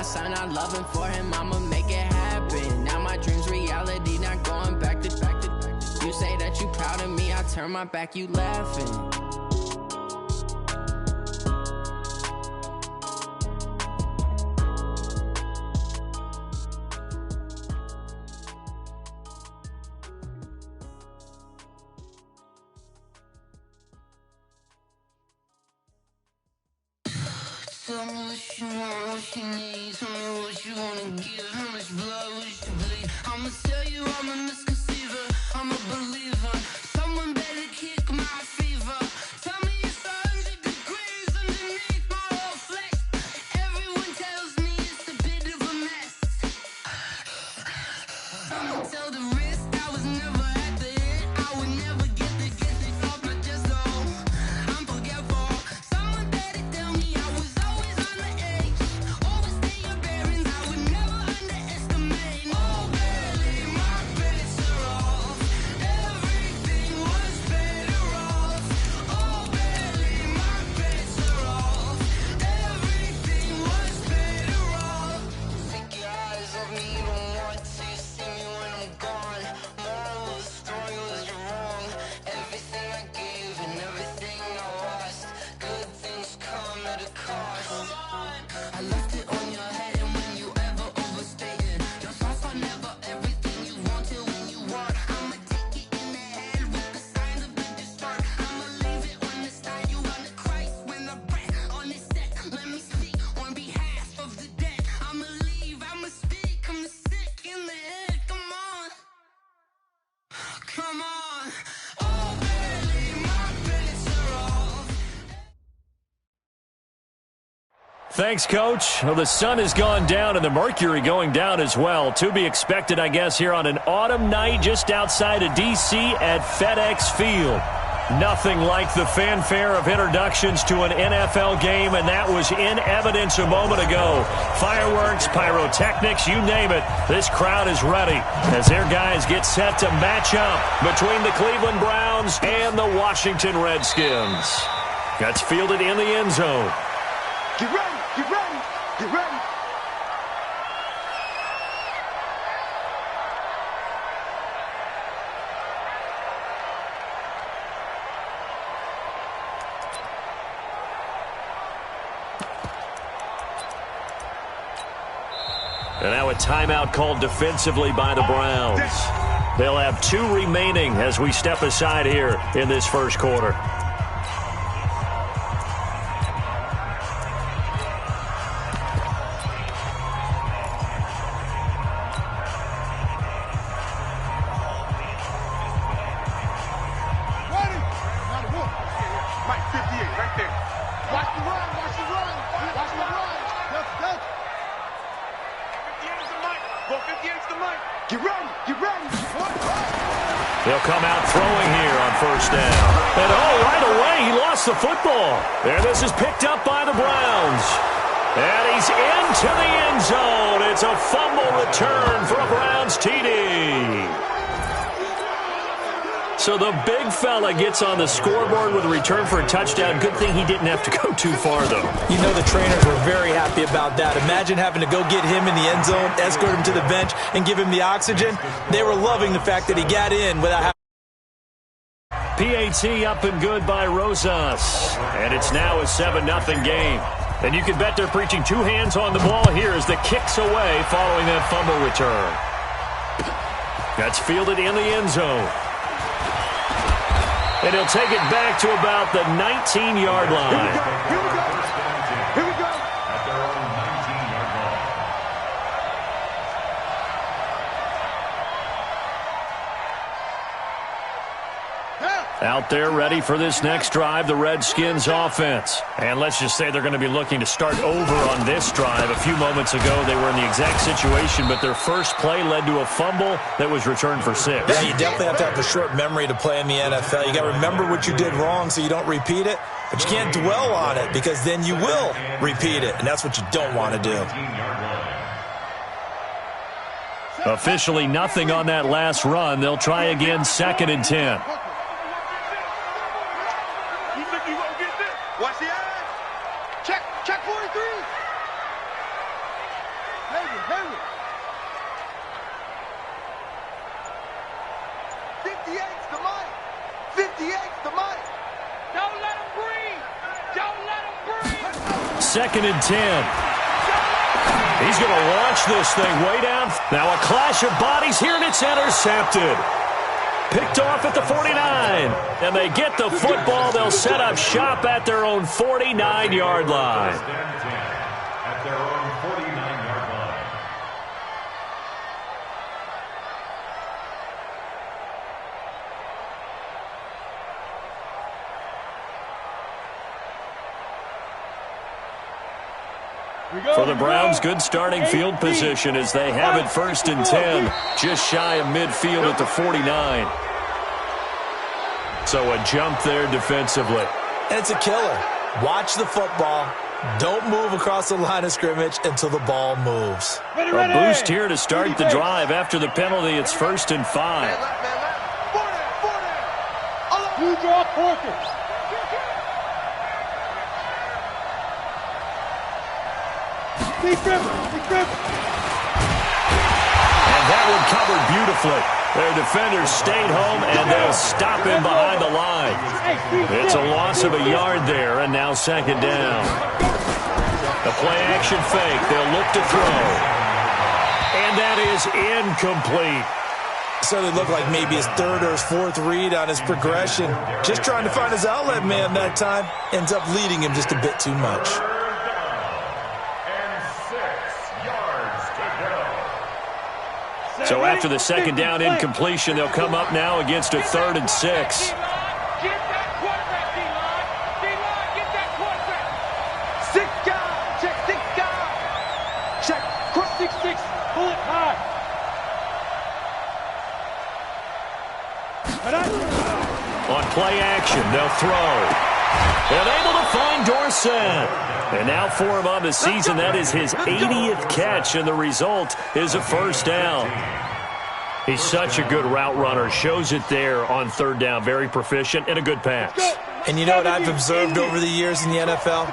son, I love him for him, I'ma make it happen. Now my dream's reality, not going back to. You say that you proud of me, I turn my back, you laughing. Tell me what you want, what you need. Tell me what you wanna give. How much blood would you bleed? I'ma tell you I'm a misconceiver. I'm a believer. Someone better kick my fever. Tell me it's 100 degrees underneath my whole flesh. Everyone tells me it's a bit of a mess. I'ma tell the risk I was never at the end. I would never get this off my chest. Oh, I'm forgetful. Someone better tell me I was always on the edge. Overstay your bearings, I would never underestimate. Oh, barely, my bets are off. Everything was better off. Oh, barely, my bets are off. Everything was better off. Take your eyes off me, you don't want to see me when I'm gone. Moral of the story was you're wrong. Everything I gave and everything I lost. Good things come at a cost. I left it on your head, and when you ever overstay it, your thoughts are never everything you wanted when you want. I'ma take it in the head with the signs of the distort. I'ma leave it on the side, you on the Christ when the breath on this set. Let me speak on behalf of the dead. I'ma leave, I'ma speak, I'm sick in the head. Come on, come on. Oh, barely, my bets are off. Thanks, Coach. Well, the sun has gone down and the mercury going down as well. To be expected, I guess, here on an autumn night just outside of D.C. at FedEx Field. Nothing like the fanfare of introductions to an NFL game, and that was in evidence a moment ago. Fireworks, pyrotechnics, you name it. This crowd is ready as their guys get set to match up between the Cleveland Browns and the Washington Redskins. That's fielded in the end zone. Get ready, get ready, get ready. And now a timeout called defensively by the Browns. They'll have 2 remaining as we step aside here in this first quarter. Ready? Now the wolf. Mike 58, right there. Watch the run, watch the run, watch the run. Let's go. 58 is the mic. Go 58 is the mic. Get ready, get ready. They'll come out throwing here on first down. And right away, he lost the football. And this is picked up by the Browns. And he's into the end zone. It's a fumble return for a Browns TD. So the big fella gets on the scoreboard with a return for a touchdown. Good thing he didn't have to go too far, though. You know the trainers were very happy about that. Imagine having to go get him in the end zone, escort him to the bench, and give him the oxygen. They were loving the fact that he got in without PAT up and good by Rosas. And it's now a 7-0 game. And you can bet they're preaching 2 hands on the ball here as the kick's away following that fumble return. That's fielded in the end zone. And he'll take it back to about the 19-yard line. Here we go. Here we go. At their own 19-yard line. Out there ready for this next drive, the Redskins offense. And let's just say they're going to be looking to start over on this drive. A few moments ago, they were in the exact situation, but their first play led to a fumble that was returned for 6. Yeah, you definitely have to have a short memory to play in the NFL. You got to remember what you did wrong so you don't repeat it, but you can't dwell on it because then you will repeat it, and that's what you don't want to do. Officially nothing on that last run. They'll try again, 2nd and 10. Watch the eyes. Check 43. Henry. 58's the money. 58's the money. Don't let him breathe. Don't let him breathe. 2nd and 10. He's going to launch this thing way down. Now a clash of bodies here, and it's intercepted. Picked off at the 49. And they get the football. They'll set up shop at their own 49-yard line. At their own 49-yard line. For the Browns, good starting field position as they have it 1st and 10, just shy of midfield at the 49. So a jump there defensively. And it's a killer. Watch the football. Don't move across the line of scrimmage until the ball moves. A boost here to start the drive. After the penalty, it's 1st and 5. You draw Porter. And that one covered beautifully. Their defenders stayed home, and they'll stop him behind the line. It's a loss of a yard there, and now 2nd down. The play-action fake. They'll look to throw. And that is incomplete. So it looked like maybe his 3rd or his 4th read on his progression. Just trying to find his outlet man that time. Ends up leading him just a bit too much. So after the 2nd down incompletion, they'll come up now against a 3rd and 6. Get that quarterback, D-line. D-line, get that quarterback. 6 guys. Check 6 guys. Check. Cross 6-6. Pull it high. On play action, they'll throw. And able to find Dorsett. And now for him on the season, that is his 80th catch, and the result is a 1st down. He's such a good route runner. Shows it there on 3rd down. Very proficient and a good pass. And you know what I've observed over the years in the NFL?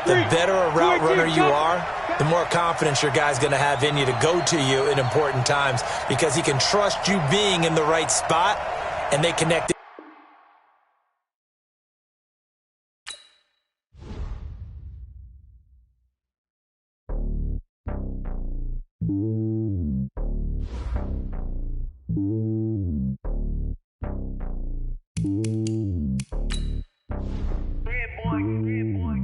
The better a route runner you are, the more confidence your guy's going to have in you to go to you in important times because he can trust you being in the right spot, and they connect.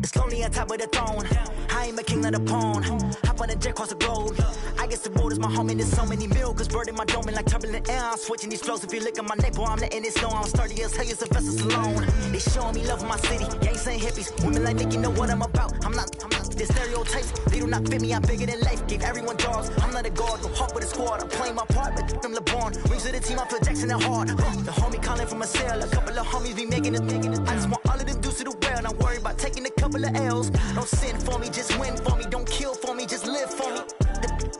It's lonely on top of the throne. I am a king of the pawn. Hop on a jet across the globe. I guess the road is my home and there's so many milk. Bird in my dome and like turbulent air. I'm switching these flows. If you look at my neck, boy, I'm letting it snow. I'm sturdy as hell, it's a vessel alone. They showing me love in my city. Gangsta and hippies. Women like Nick, you know what I'm about. I'm not the stereotypes. They do not fit me. I'm bigger than life. Gave everyone dogs. I'm not a guard. Go hard with a squad. I'm playing my part, but I'm LeBron. Rings of the team, I feel Jackson and hard. The homie calling from a cell. A couple of homies be making it. I just want all of them dudes to the well. Not worry about taking a couple of L's. Don't sin for me, just win for me. Don't kill for me, just live for me.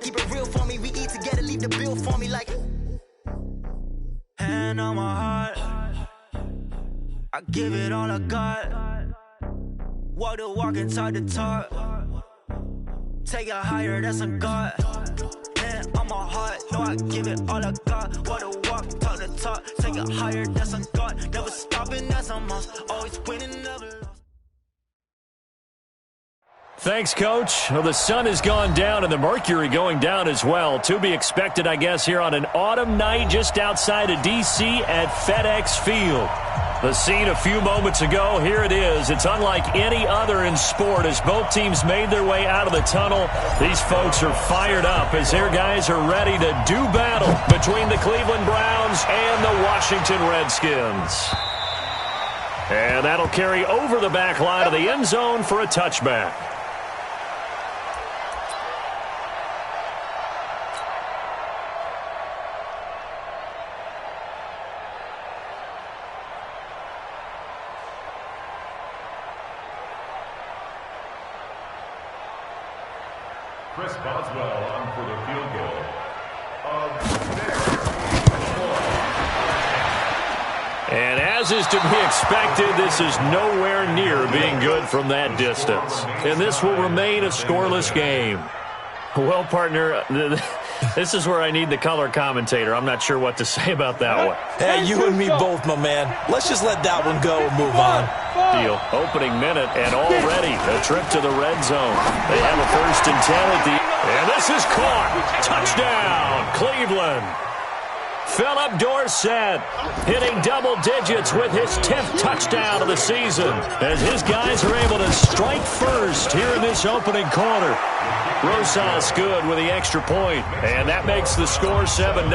Keep it real for me. We eat together, leave the bill for me like. Hand on my heart, I give it all I got. Walk the walk and talk the talk. Take it higher, that's a God. Hand on my heart, no, I give it all I got. Walk the walk, talk the talk. Take it higher, that's a God. Never stopping, that's a must. Always winning, never lost. Thanks, Coach. Well, the sun has gone down and the mercury going down as well. To be expected, I guess, here on an autumn night just outside of D.C. at FedEx Field. The scene a few moments ago, here it is. It's unlike any other in sport as both teams made their way out of the tunnel. These folks are fired up as their guys are ready to do battle between the Cleveland Browns and the Washington Redskins. And that'll carry over the back line of the end zone for a touchback. Chris Boswell on for the field goal of 6. And as is to be expected, this is nowhere near being good from that distance. And this will remain a scoreless game. Well, partner, this is where I need the color commentator. I'm not sure what to say about that one. Hey, you and me both, my man. Let's just let that one go and move on. Deal. Opening minute, and already a trip to the red zone. They have a 1st and 10 at the... And this is caught. Touchdown, Cleveland. Philip Dorsett hitting double digits with his 10th touchdown of the season as his guys are able to strike first here in this opening quarter. Rosas good with the extra point, and that makes the score 7-0.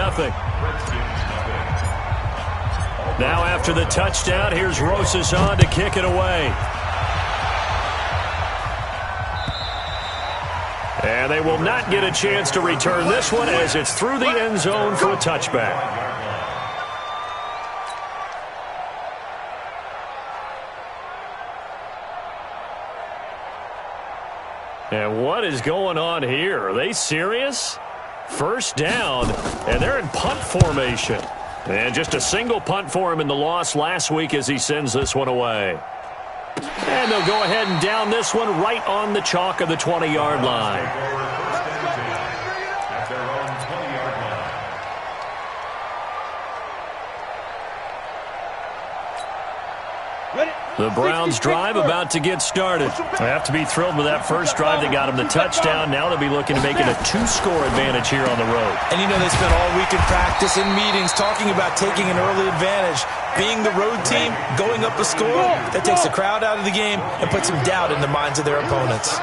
Now after the touchdown, here's Rosas on to kick it away. And they will not get a chance to return this one as it's through the end zone for a touchback. And what is going on here? Are they serious? 1st down, and they're in punt formation. And just a single punt for him in the loss last week as he sends this one away. And they'll go ahead and down this one right on the chalk of the 20-yard line. At their own 20-yard line. The Browns drive about to get started. They have to be thrilled with that first drive. They got him the touchdown. Now they'll be looking to make it a 2-score advantage here on the road. And you know they spent all week in practice and meetings talking about taking an early advantage. Being the road team, going up a score, that takes the crowd out of the game and puts some doubt in the minds of their opponents.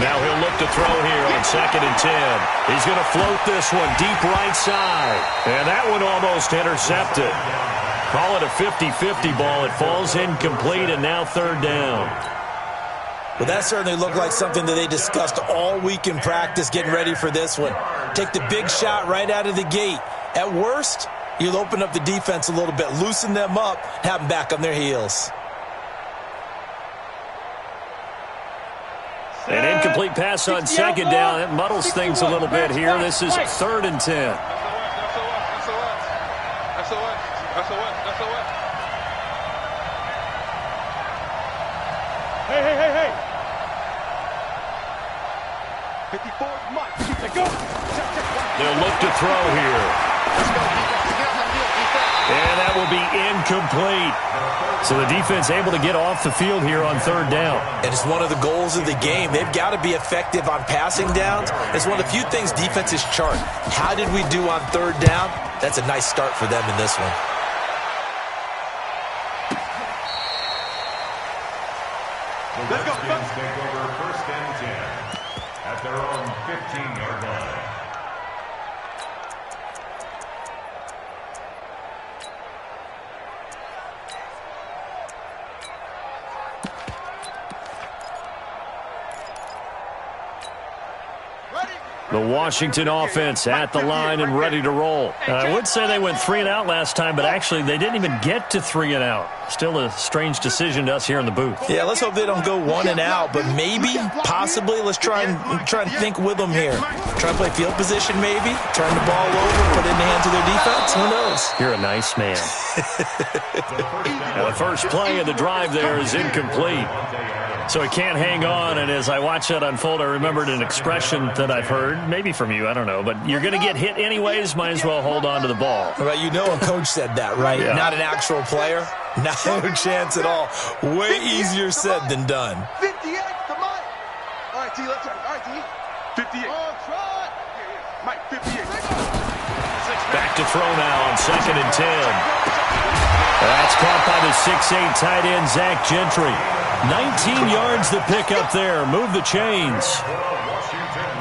Now he'll look to throw here on 2nd and 10. He's going to float this one deep right side. And that one almost intercepted. Call it a 50-50 ball. It falls incomplete, and now 3rd down. Well, that certainly looked like something that they discussed all week in practice getting ready for this one. Take the big shot right out of the gate. At worst, you'll open up the defense a little bit, loosen them up, have them back on their heels. An incomplete pass on 2nd down. It muddles things a little bit here. This is 3rd and 10. Hey. 54's Mike. Go. They'll look to throw here. And that will be incomplete. So the defense able to get off the field here on 3rd down. And it's one of the goals of the game. They've got to be effective on passing downs. It's one of the few things defenses chart. How did we do on 3rd down? That's a nice start for them in this one. The Redskins take over 1st and 10 at their own 15-yard line. The Washington offense at the line and ready to roll. And I would say they went 3 and out last time, but actually they didn't even get to 3 and out. Still a strange decision to us here in the booth. Yeah, let's hope they don't go 1 and out, but maybe, possibly, let's try and think with them here. Try and play field position maybe, turn the ball over, put it in the hands of their defense. Who knows? You're a nice man. Now the first play of the drive there is incomplete. So he can't hang on, and as I watch that unfold, I remembered an expression that I've heard, maybe from you, I don't know, but you're going to get hit anyways, might as well hold on to the ball. Right, you know a coach said that, right? Yeah. Not an actual player. No chance at all. Way easier said than done. 58 to Mike. All right, T, let's try. All right, T. 58. Oh, try. Yeah. Mike, 58. Back to throw now on 2nd and 10. That's caught by the 6'8" tight end, Zach Gentry. 19 yards the pick up there. Move the chains.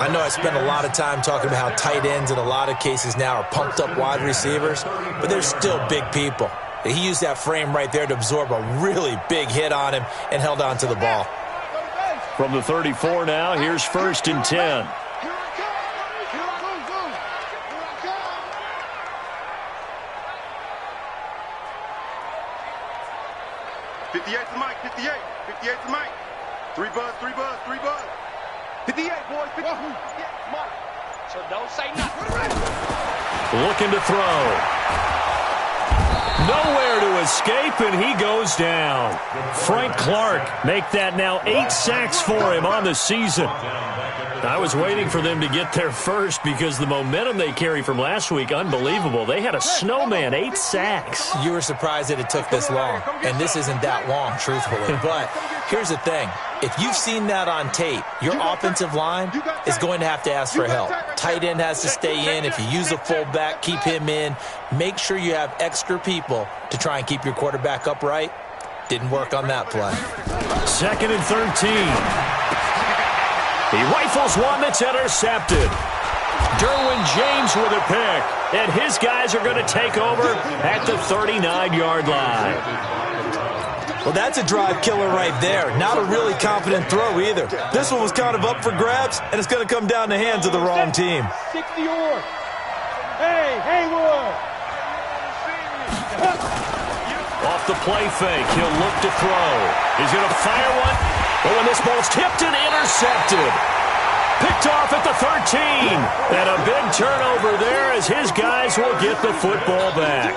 I know I spend a lot of time talking about how tight ends in a lot of cases now are pumped up wide receivers, but they're still big people. He used that frame right there to absorb a really big hit on him and held on to the ball. From the 34 now, here's 1st and 10. 58 to Mike, 58. 58 to Mike. 3 buzz. 58, boys. 58, Mike. So don't say nothing. Looking to throw. Nowhere to escape, and he goes down. Frank Clark make that now 8 sacks for him on the season. I was waiting for them to get there first because the momentum they carry from last week, unbelievable. They had a snowman, 8 sacks. You were surprised that it took this long, and this isn't that long, truthfully. But here's the thing. If you've seen that on tape, your offensive line is going to have to ask for help. Tight end has to stay in. If you use a fullback, keep him in. Make sure you have extra people to try and keep your quarterback upright. Didn't work on that play. 2nd and 13. He rifles one that's intercepted. Derwin James with a pick. And his guys are going to take over at the 39-yard line. Well, that's a drive killer right there. Not a really confident throw either. This one was kind of up for grabs, and it's going to come down the hands of the wrong team. 60-yard. Hey, Haywood. Off the play fake, he'll look to throw. He's going to fire one. But when this ball's tipped and intercepted. Picked off at the 13. And a big turnover there as his guys will get the football back.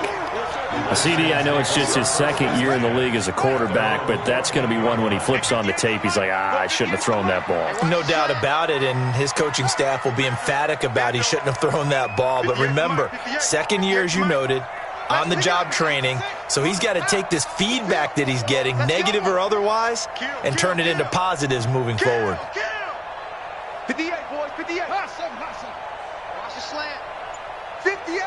CD, I know it's just his 2nd year in the league as a quarterback, but that's going to be one when he flips on the tape. He's like, I shouldn't have thrown that ball. No doubt about it, and his coaching staff will be emphatic about he shouldn't have thrown that ball. But remember, 2nd year, as you noted, on-the-job training, so he's got to take this feedback that he's getting, negative or otherwise, and turn it into positives moving forward. 58, boys, 58. Hustle. Watch the slant. 58.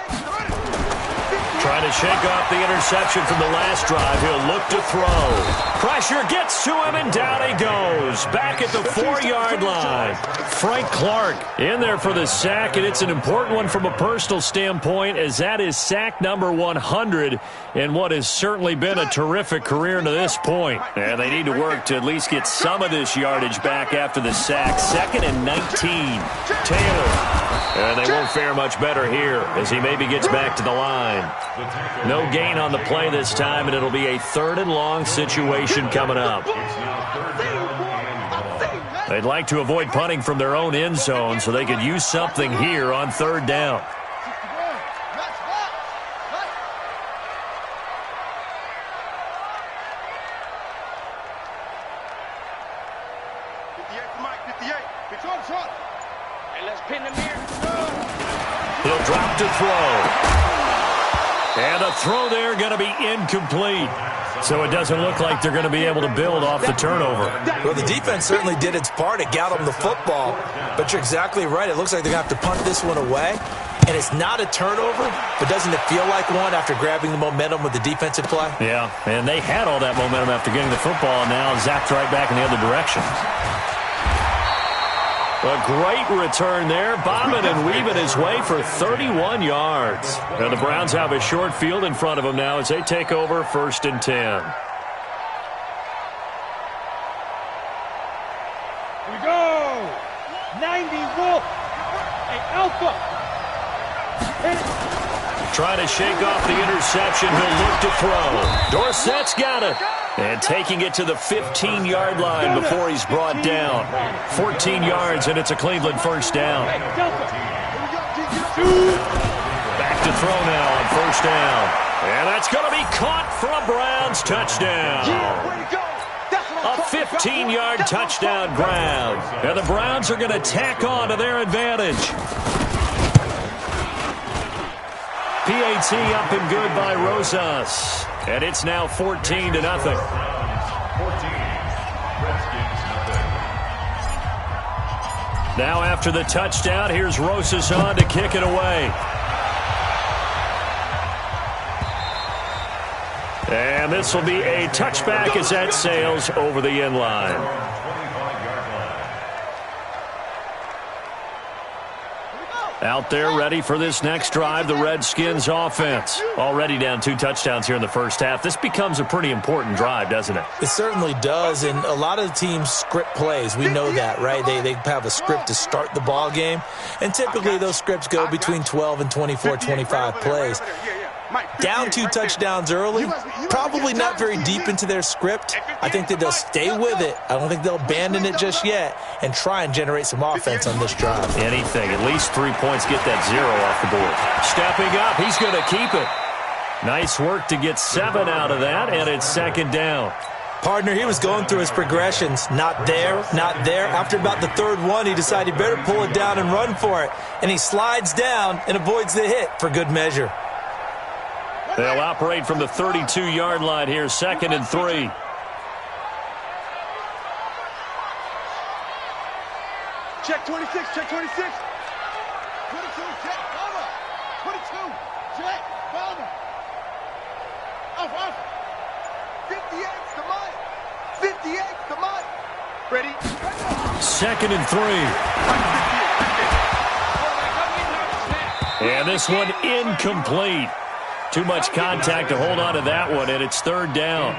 Trying to shake off the interception from the last drive. He'll look to throw. Pressure gets to him, and down he goes. Back at the 4-yard line. Frank Clark in there for the sack, and it's an important one from a personal standpoint, as that is sack number 100 in what has certainly been a terrific career to this point. And they need to work to at least get some of this yardage back after the sack. 2nd and 19. Taylor. And they won't fare much better here as he maybe gets back to the line. No gain on the play this time, and it'll be a 3rd and long situation coming up. They'd like to avoid punting from their own end zone so they could use something here on 3rd down. He'll drop to throw. And a throw there going to be incomplete. So it doesn't look like they're going to be able to build off the turnover. Well, the defense certainly did its part. It got them the football. But you're exactly right. It looks like they're going to have to punt this one away. And it's not a turnover, but doesn't it feel like one after grabbing the momentum with the defensive play? Yeah, and they had all that momentum after getting the football, and now zapped right back in the other direction. A great return there, bobbing and weaving his way for 31 yards. And the Browns have a short field in front of them now as they take over 1st and 10. Here we go. 90 Wolf. Hey, Alpha. Trying to shake off the interception. He'll look to throw. Dorsett's got it. And taking it to the 15-yard line before he's brought down. 14 yards, and it's a Cleveland 1st down. Back to throw now on 1st down. And that's going to be caught for a Browns touchdown. A 15-yard touchdown grab. And the Browns are going to tack on to their advantage. PAT up and good by Rosas. And it's now 14-0. Now after the touchdown, here's Rosas on to kick it away. And this will be a touchback as that sails over the end line. Out there ready for this next drive, the Redskins offense. Already down 2 touchdowns here in the first half. This becomes a pretty important drive, doesn't it? It certainly does, and a lot of the teams script plays. We know that, right? They have a script to start the ball game, and typically those scripts go between 12 and 24, 25 plays. Down 2 touchdowns early, probably not very deep into their script. I think that they'll stay with it. I don't think they'll abandon it just yet and try and generate some offense on this drive. Anything, at least 3 points, get that 0 off the board. Stepping up, he's going to keep it. Nice work to get 7 out of that, and it's second down. Partner, he was going through his progressions. Not there, not there. After about the third one, he decided he better pull it down and run for it. And he slides down and avoids the hit for good measure. They'll operate from the 32-yard line here, 2nd and 3. Check 26, check 26. 22, check, cover. 22, check, cover. Off. 58's the money. 58's the money. Ready? 2nd and 3. And this one incomplete. Too much contact to hold on to that one, and it's 3rd down.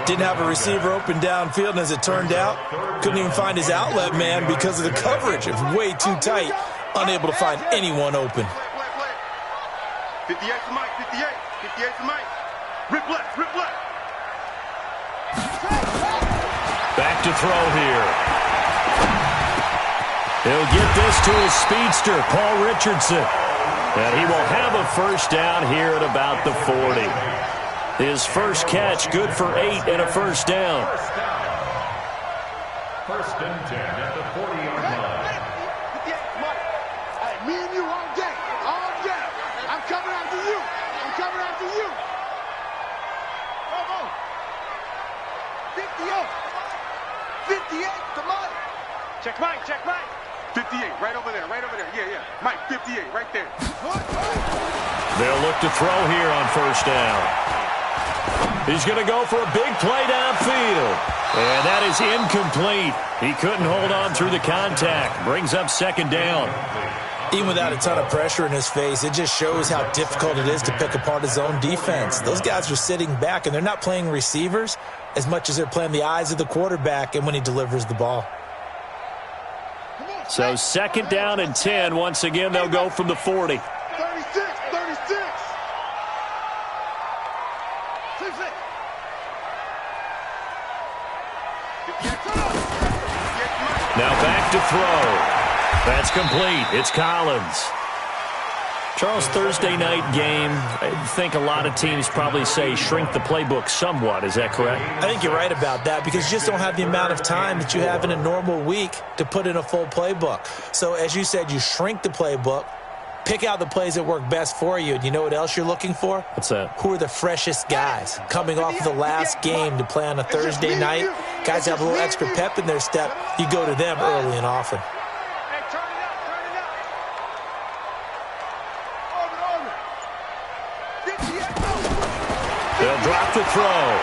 Didn't have a receiver open downfield, and as it turned out, couldn't even find his outlet man because of the coverage. It was way too tight, unable to find anyone open. 58's the mic, 58. 58's the mic. Rip left, rip left. Back to throw here. He'll get this to his speedster, Paul Richardson. And he will have a first down here at about the 40. His first catch, good for 8 and a first down. First and 10 at the 40-yard line. Hey, me and you all day. All day. I'm coming after you. I'm coming after you. Come on. 58. 58, come on. Check Mike, check Mike. 58, right over there, right over there. Yeah. Mike, 58, right there. They'll look to throw here on first down. He's going to go for a big play downfield. And that is incomplete. He couldn't hold on through the contact. Brings up 2nd down. Even without a ton of pressure in his face, it just shows how difficult it is to pick apart his own defense. Those guys are sitting back, and they're not playing receivers as much as they're playing the eyes of the quarterback and when he delivers the ball. So 2nd down and 10. Once again, they'll go from the 40. 36. Now back to throw. That's complete. It's Collins. Charles, Thursday night game, I think a lot of teams probably say shrink the playbook somewhat. Is that correct? I think you're right about that because you just don't have the amount of time that you have in a normal week to put in a full playbook. So as you said, you shrink the playbook, pick out the plays that work best for you. And you know what else you're looking for? What's that? Who are the freshest guys coming off of the last game to play on a Thursday night? Guys have a little extra pep in their step. You go to them early and often. They'll drop the throw.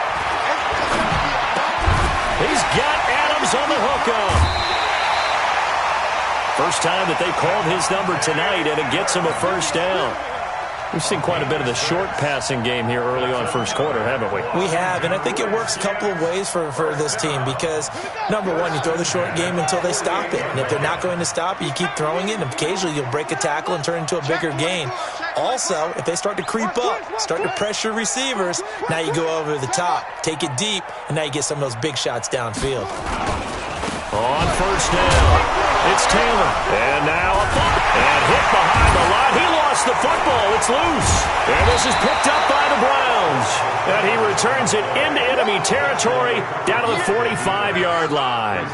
He's got Adams on the hookup. First time that they've called his number tonight, and it gets him a first down. We've seen quite a bit of the short passing game here early on first quarter, haven't we? We have, and I think it works a couple of ways for this team because, number one, you throw the short game until they stop it. And if they're not going to stop it, you keep throwing it, and occasionally you'll break a tackle and turn it into a bigger gain. Also, if they start to creep up, start to pressure receivers, now you go over the top, take it deep, and now you get some of those big shots downfield. On first down, it's Taylor. And now a bump. And hit behind the line. He lost the football. It's loose. And this is picked up by the Browns. And he returns it into enemy territory down to the 45-yard line.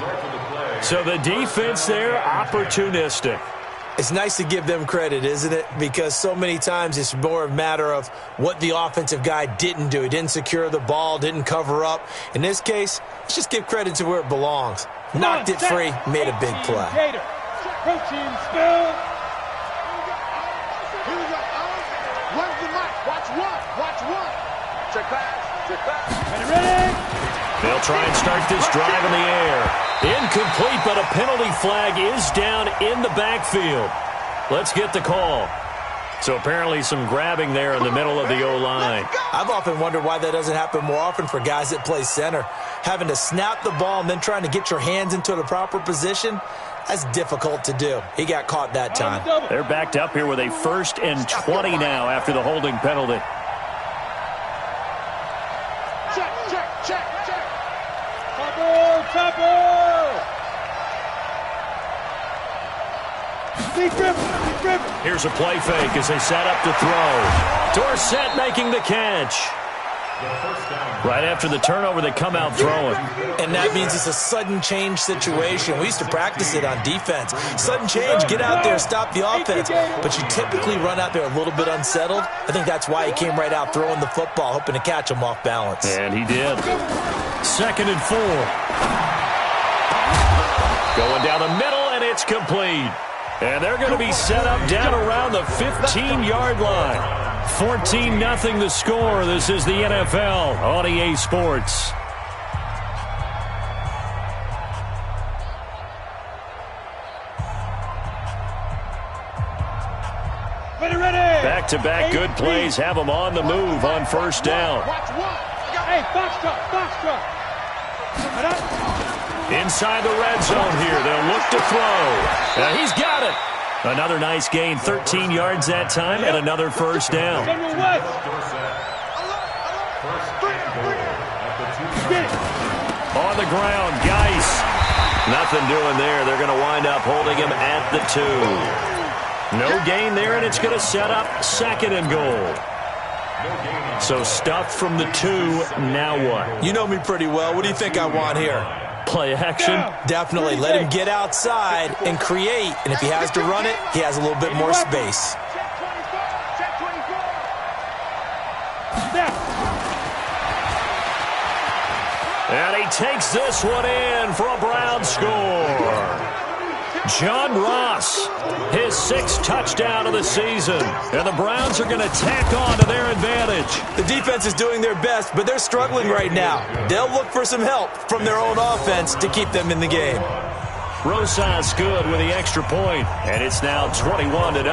So the defense there, opportunistic. It's nice to give them credit, isn't it? Because so many times it's more a matter of what the offensive guy didn't do. He didn't secure the ball, didn't cover up. In this case, let's just give credit to where it belongs. Knocked it free, made a big play. Coaching spill. Here we go. Where's the mic? Watch one. Watch one. Check pass. Check pass. Ready? They'll try and start this drive in the air. Incomplete, but a penalty flag is down in the backfield. Let's get the call. So apparently some grabbing there in the middle of the O-line. I've often wondered why that doesn't happen more often for guys that play center. Having to snap the ball and then trying to get your hands into the proper position, that's difficult to do. He got caught that time. They're backed up here with a 1st and 20 now after the holding penalty. Check. Topper. Here's a play fake as they set up to throw. Dorsett making the catch. Right after the turnover, they come out throwing. And that means it's a sudden change situation. We used to practice it on defense. Sudden change, get out there, stop the offense. But you typically run out there a little bit unsettled. I think that's why he came right out throwing the football, hoping to catch him off balance. And he did. 2nd and 4. Going down the middle, and it's complete. And they're going to be set up down around the 15-yard line. 14-0 the score. This is the NFL on EA Sports. Back-to-back good plays have them on the move on first down. Hey, foxtrot. Inside the red zone here. They'll look to throw. He's got it. Another nice gain, 13 yards that time, and another first down. On the ground, Geis. Nothing doing there. They're going to wind up holding him at the 2. No gain there, and it's going to set up 2nd and goal. So stuffed from the 2, now what? You know me pretty well. What do you think I want here? Play action? Definitely. Let him get outside and create. And if he has to run it, he has a little bit more space. And he takes this one in for a Brown score. John Ross, his 6th touchdown of the season. And the Browns are going to tack on to their advantage. The defense is doing their best, but they're struggling right now. They'll look for some help from their own offense to keep them in the game. Rosas good with the extra point, and it's now 21-0.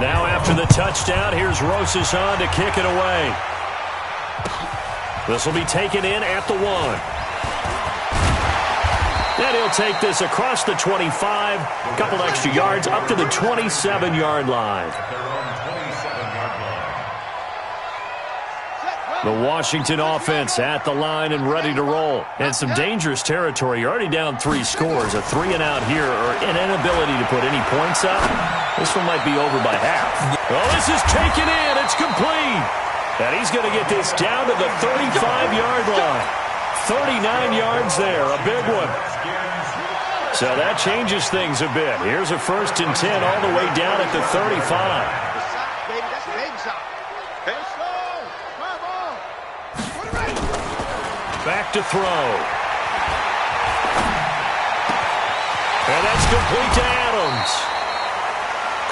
Now after the touchdown, here's Rosas on to kick it away. This will be taken in at the 1. And he'll take this across the 25, a couple extra yards, up to the 27-yard line. The Washington offense at the line and ready to roll. And some dangerous territory. You're already down 3 scores. A 3-and-out here, or an inability to put any points up. This one might be over by half. Oh, this is taken in. It's complete. And he's going to get this down to the 35-yard line. 39 yards there, a big one. So that changes things a bit. Here's a 1st and 10 all the way down at the 35. Back to throw. And that's complete to Adams.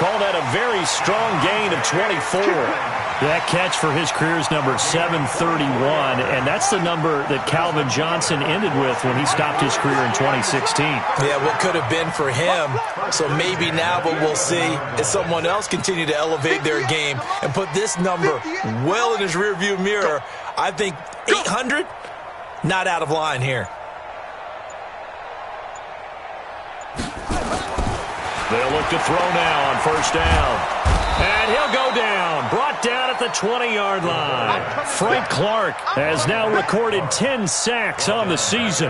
Call that a very strong gain of 24. That catch for his career is number 731, and that's the number that Calvin Johnson ended with when he stopped his career in 2016. Yeah, what could have been for him. So maybe now what we'll see is someone else continue to elevate their game and put this number well in his rearview mirror. I think 800, not out of line here. They'll look to throw now on first down. And he'll go down. Brought down at the 20-yard line. Frank Clark has now recorded 10 sacks on the season.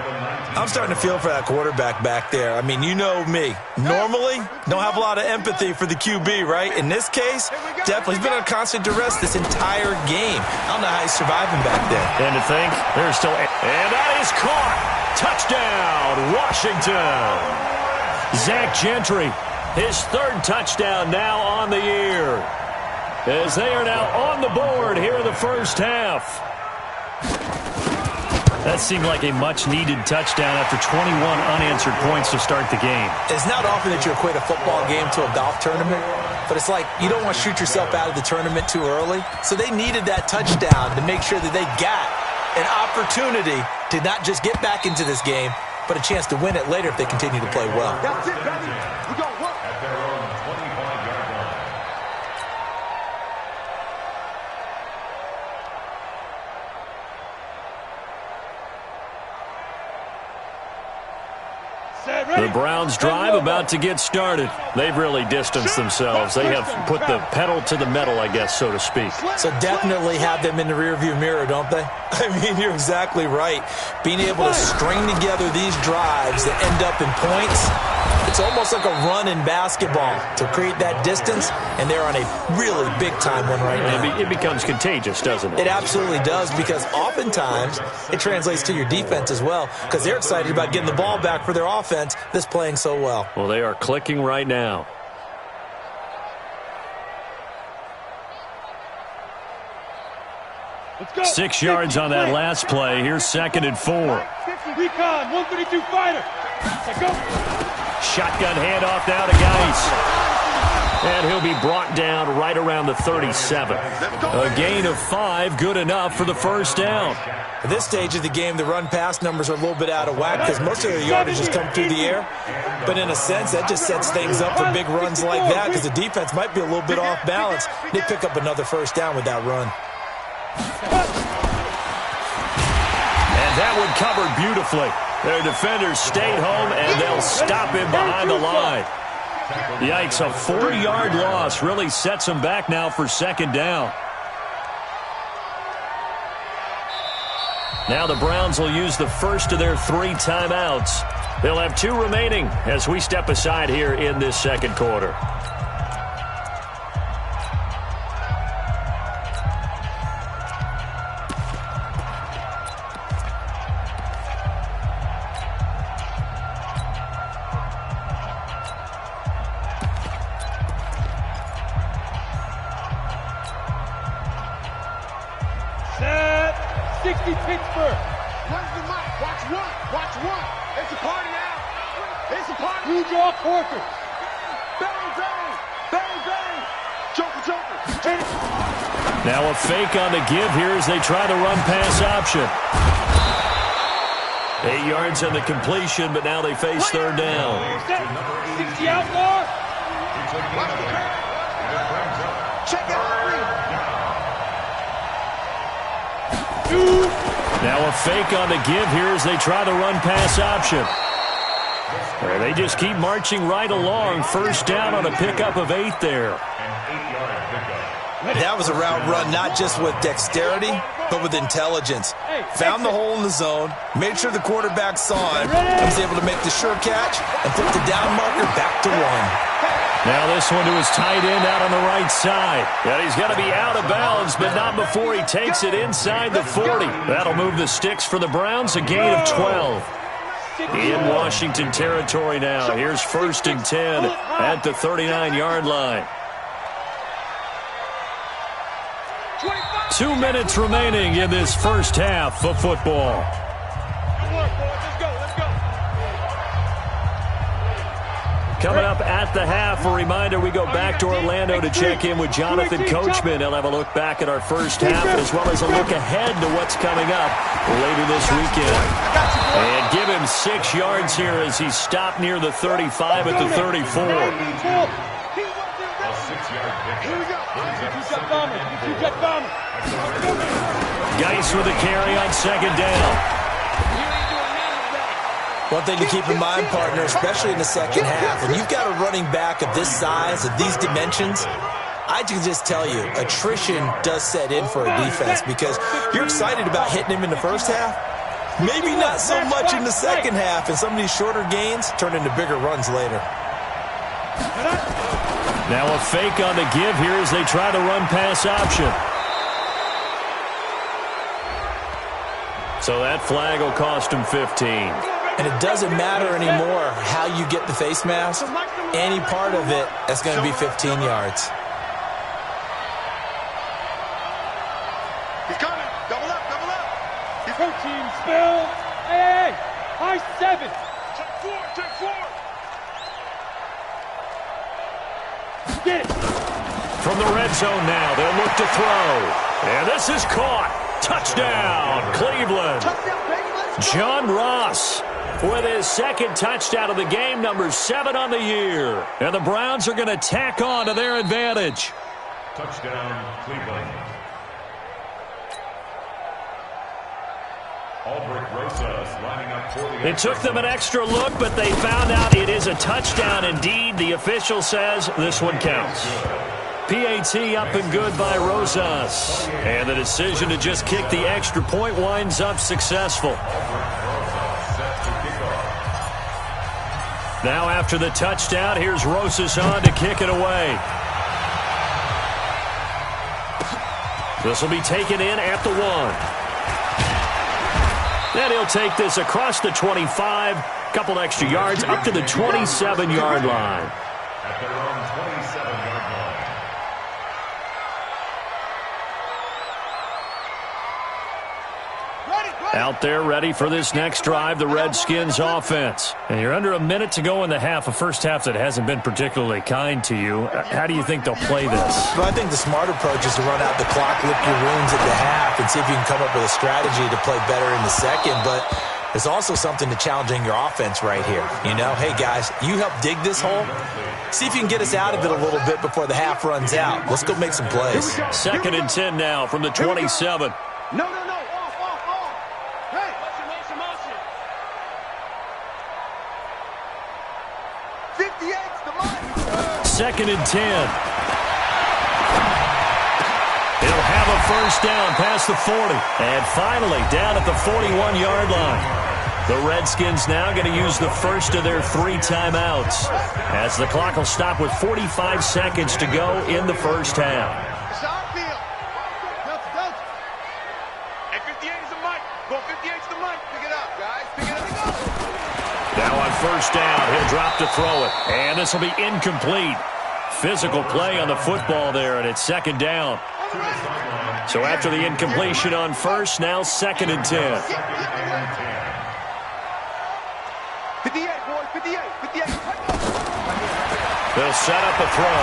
I'm starting to feel for that quarterback back there. I mean, you know me. Normally, don't have a lot of empathy for the QB, right? In this case, definitely. He's been on constant duress this entire game. I don't know how he's surviving back there. And to think, there's still... And that is caught. Touchdown, Washington. Zach Gentry. His 3rd touchdown now on the year, as they are now on the board here in the first half. That seemed like a much-needed touchdown after 21 unanswered points to start the game. It's not often that you equate a football game to a golf tournament, but it's like you don't want to shoot yourself out of the tournament too early. So they needed that touchdown to make sure that they got an opportunity to not just get back into this game, but a chance to win it later if they continue to play well. That's it, baby. We got work. At their own 25-yard line. The Browns drive about to get started. They've really distanced themselves. They have put the pedal to the metal, I guess, so to speak. So definitely have them in the rearview mirror, don't they? I mean, you're exactly right. Being able to string together these drives that end up in points, It's almost like a run in basketball to create that distance, and they're on a really big-time one right now. It becomes contagious, doesn't it? It absolutely does, because oftentimes it translates to your defense as well, because they're excited about getting the ball back for their offense that's playing so well. Well, they are clicking right now. Let's go. 6 yards on that last play. Here's 2nd and 4. Recon, 132 fighter. Let's go. Shotgun handoff now to Geis. And he'll be brought down right around the 37. A gain of 5, good enough for the first down. At this stage of the game, the run-pass numbers are a little bit out of whack because most of their yardage has come through the air. But in a sense, that just sets things up for big runs like that because the defense might be a little bit off balance. They pick up another first down with that run. And that one covered beautifully. Their defenders stayed home, and they'll stop him behind the line. Yikes, a 4-yard loss really sets them back now for 2nd down. Now the Browns will use the first of their 3 timeouts. They'll have 2 remaining as we step aside here in this 2nd quarter. Set. 60 Pittsburgh. Where's the mic? Watch one. Watch one. It's a party now. It's a party. Blue jaw Corker. Bang, bang. Bang, bang. Joker, Joker. Now a fake on the give here as they try the run-pass option. 8 yards on the completion, but now they face 3rd down. 60 outlaw. Check out. Now a fake on the give here as they try the run-pass option. They just keep marching right along. First down on a pickup of 8 there. That was a route run not just with dexterity, but with intelligence. Found the hole in the zone, made sure the quarterback saw him, and was able to make the sure catch and put the down marker back to 1. Now this one to his tight end out on the right side. And he's got to be out of bounds, but not before he takes it inside the 40. That'll move the sticks for the Browns, a gain of 12. In Washington territory now. Here's 1st and 10 at the 39-yard line. 2 minutes remaining in this first half of football. Coming up at the half, a reminder, we go back to Orlando to check in with Jonathan Coachman. He'll have a look back at our first half as well as a look ahead to what's coming up later this weekend. And give him 6 yards here as he's stopped near the 35 at the 34. Geis with a carry on 2nd down. One thing to keep in mind, partner, especially in the second half, when you've got a running back of this size, of these dimensions, I can just tell you, attrition does set in for a defense because you're excited about hitting him in the first half. Maybe not so much in the second half, and some of these shorter gains turn into bigger runs later. Now a fake on the give here as they try the run-pass option. So that flag will cost him 15. And it doesn't matter anymore how you get the face mask. Any part of it, that's going to be 15 yards. He's coming. Double up, double up. He's protein spill. Hey, high 7. Check 4, check 4. Get it. From the red zone now, they'll look to throw. And this is caught. Touchdown, Cleveland. John Ross with his 2nd touchdown of the game, number 7 on the year. And the Browns are going to tack on to their advantage. Touchdown, Cleveland. It took them an extra look, but they found out it is a touchdown indeed. The official says this one counts. PAT up and good by Rosas. And the decision to just kick the extra point winds up successful. Now after the touchdown, here's Rosas on to kick it away. This will be taken in at the 1. Then he'll take this across the 25, couple extra yards up to the 27-yard line. At their own 27-yard line. Out there ready for this next drive, the Redskins offense. And you're under a minute to go in the half, a first half that hasn't been particularly kind to you. How do you think they'll play this? Well, I think the smart approach is to run out the clock, lick your wounds at the half, and see if you can come up with a strategy to play better in the second. But there's also something to challenging your offense right here. You know, hey, guys, you help dig this hole. See if you can get us out of it a little bit before the half runs out. Let's go make some plays. 2nd and 10 now from the 27. No. 58's the mark. 2nd and 10. He'll have a first down past the 40. And finally down at the 41-yard line. The Redskins now going to use the first of their 3 timeouts as the clock will stop with 45 seconds to go in the first half. It's our field. Go. Hey, 58 is the mic. Go, 58's the mic. Pick it up, guys. Pick it up. Now on first down, he'll drop to throw it. And this will be incomplete. Physical play on the football there, and it's 2nd down. So after the incompletion on first, now 2nd and 10. 58, boys. 58. They'll set up a throw.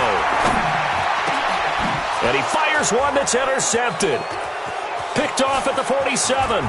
And he fires one that's intercepted. Picked off at the 47.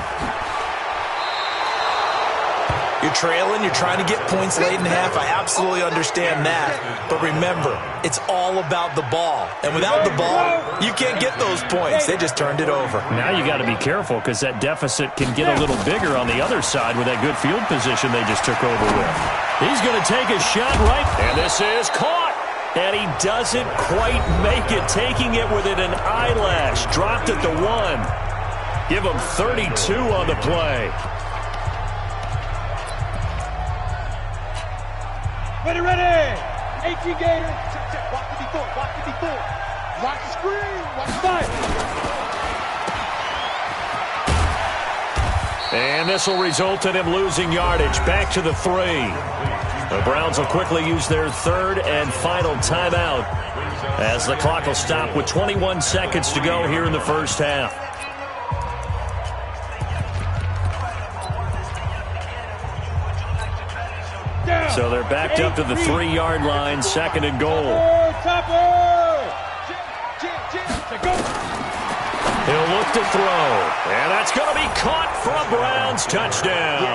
You're trailing, you're trying to get points late in half. I absolutely understand that. But remember, it's all about the ball. And without the ball, you can't get those points. They just turned it over. Now you got to be careful because that deficit can get a little bigger on the other side with that good field position they just took over with. He's going to take a shot right, and this is caught. And he doesn't quite make it, taking it within an eyelash. Dropped at the 1. Give him 32 on the play. Ready. 18 Gators. Check. Watch the D4. Watch the screen. Watch the fight. And this will result in him losing yardage. Back to the 3. The Browns will quickly use their 3rd and final timeout as the clock will stop with 21 seconds to go here in the first half. So they're backed up to the 3-yard line, 2nd and goal. He'll look to throw, and that's going to be caught for a Browns touchdown.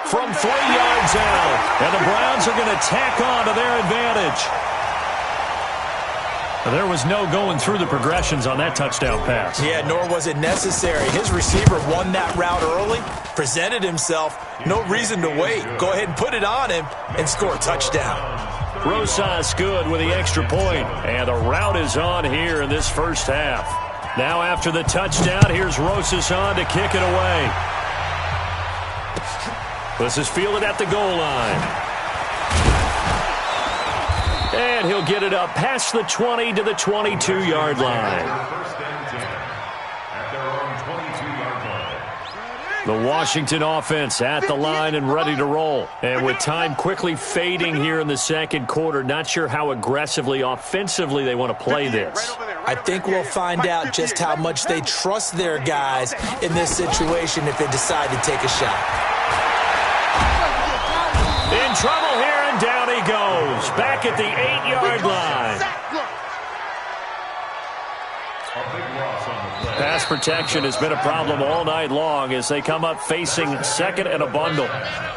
From 3 yards out, and the Browns are going to tack on to their advantage. There was no going through the progressions on that touchdown pass. Yeah, nor was it necessary. His receiver won that route early, presented himself. No reason to wait. Go ahead and put it on him and score a touchdown. Rosas good with the extra point, and the route is on here in this first half. Now after the touchdown, here's Rosas on to kick it away. This is fielded at the goal line. And he'll get it up past the 20 to the 22-yard line. First and 10 at their own 22-yard line. The Washington offense at the line and ready to roll. And with time quickly fading here in the second quarter, not sure how aggressively, offensively they want to play this. I think we'll find out just how much they trust their guys in this situation if they decide to take a shot. In trouble here, and down he goes. Back at the 8-yard line. Pass protection has been a problem all night long as they come up facing 2nd and a bundle.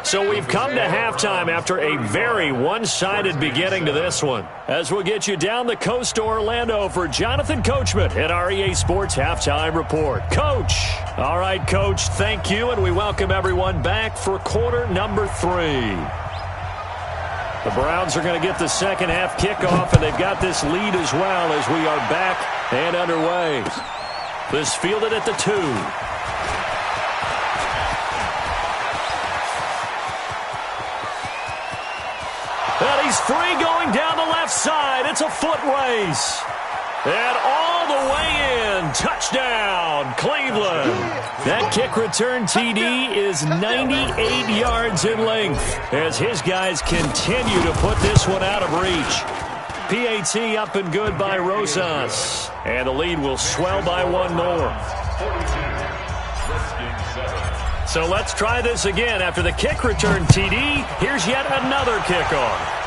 So we've come to halftime after a very one-sided beginning to this one. As we'll get you down the coast to Orlando for Jonathan Coachman at our EA Sports Halftime Report. Coach. All right, Coach, thank you, and we welcome everyone back for quarter number 3. The Browns are going to get the second half kickoff, and they've got this lead as well as we are back and underway. This fielded at the 2. he's free going down the left side. It's a foot race. And all the way in. Touchdown, Cleveland. That kick return TD is 98 yards in length as his guys continue to put this one out of reach. PAT up and good by Rosas. And the lead will swell by one more. So let's try this again. After the kick return TD, here's yet another kickoff.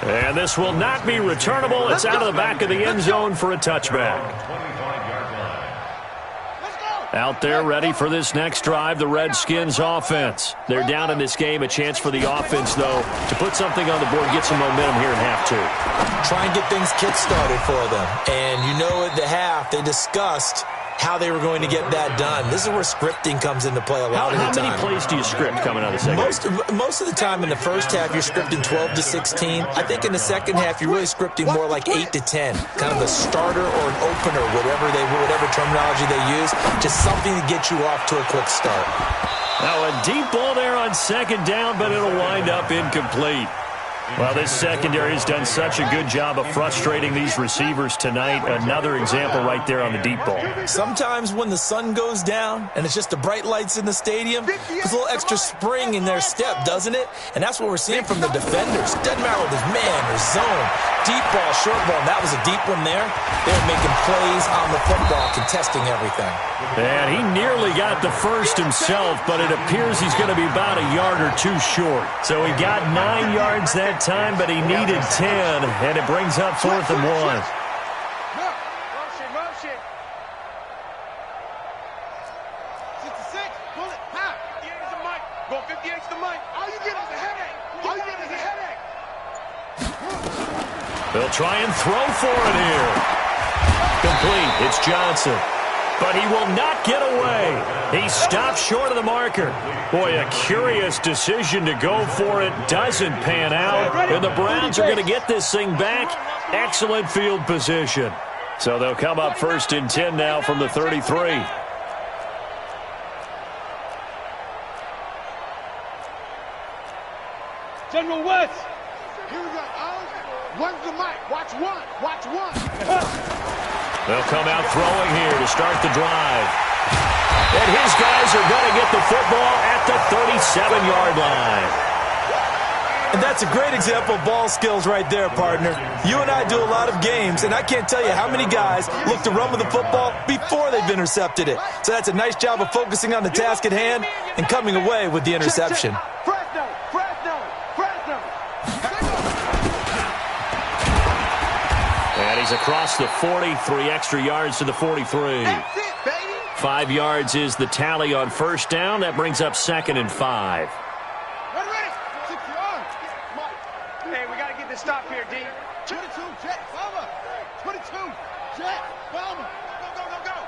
And this will not be returnable. It's out of the back of the end zone for a touchback. Out there ready for this next drive, the Redskins offense. They're down in this game. A chance for the offense, though, to put something on the board, get some momentum here in half two. Try and get things kick-started for them. And you know at the half, they discussed how they were going to get that done. This is where scripting comes into play a lot of the time. How many plays do you script coming out of the second? Most of the time in the first half, you're scripting 12 to 16. I think in the second half, you're really scripting more like 8 to 10. Kind of a starter or an opener, whatever terminology they use. Just something to get you off to a quick start. Now a deep ball there on second down, but it'll wind up incomplete. Well, this secondary has done such a good job of frustrating these receivers tonight. Another example right there on the deep ball. Sometimes when the sun goes down and it's just the bright lights in the stadium, there's a little extra spring in their step, doesn't it? And that's what we're seeing from the defenders. Doesn't matter whether it's man or zone, deep ball, short ball. And that was a deep one there. They're making plays on the football, contesting everything. And he nearly got the first himself, but it appears he's going to be about a yard or two short. So he got 9 yards that time, but he needed 10, and it brings up 4th and 1. Motion. 66, pull it, high. 58's the mic. Go 58's the mic. All you get is a headache. They'll try and throw for it here. Complete. It's Johnson. But he will not get away. He stopped short of the marker. Boy, a curious decision to go for it. Doesn't pan out. And the Browns are going to get this thing back. Excellent field position. So they'll come up 1st and 10 now from the 33. General West. Here we go. One's the mic. Watch one. They'll come out throwing here to start the drive. And his guys are going to get the football at the 37-yard line. And that's a great example of ball skills right there, partner. You and I do a lot of games, and I can't tell you how many guys look to run with the football before they've intercepted it. So that's a nice job of focusing on the task at hand and coming away with the interception. Fresno. And he's across the 40, 3 extra yards to the 43. That's it, baby. 5 yards is the tally on first down. That brings up 2nd and 5. Ready. 6 yards. Hey, we got to get this stop here, D. 22, Jet, Palmer. 22, Jet, Palmer. Go.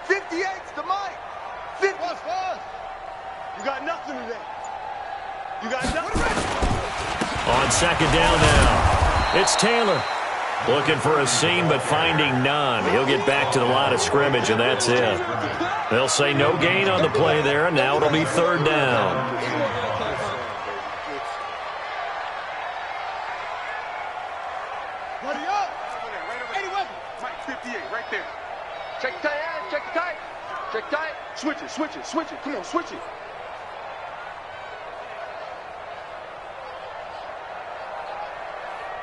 58's the mic. 50. Fast. You got nothing today. On second down now, it's Taylor. Looking for a seam, but finding none. He'll get back to the line of scrimmage, and that's it. They'll say no gain on the play there, and now it'll be 3rd down. Ready up. 81. Mike, 58, right there. Check tight. Switch it. Come on, switch it.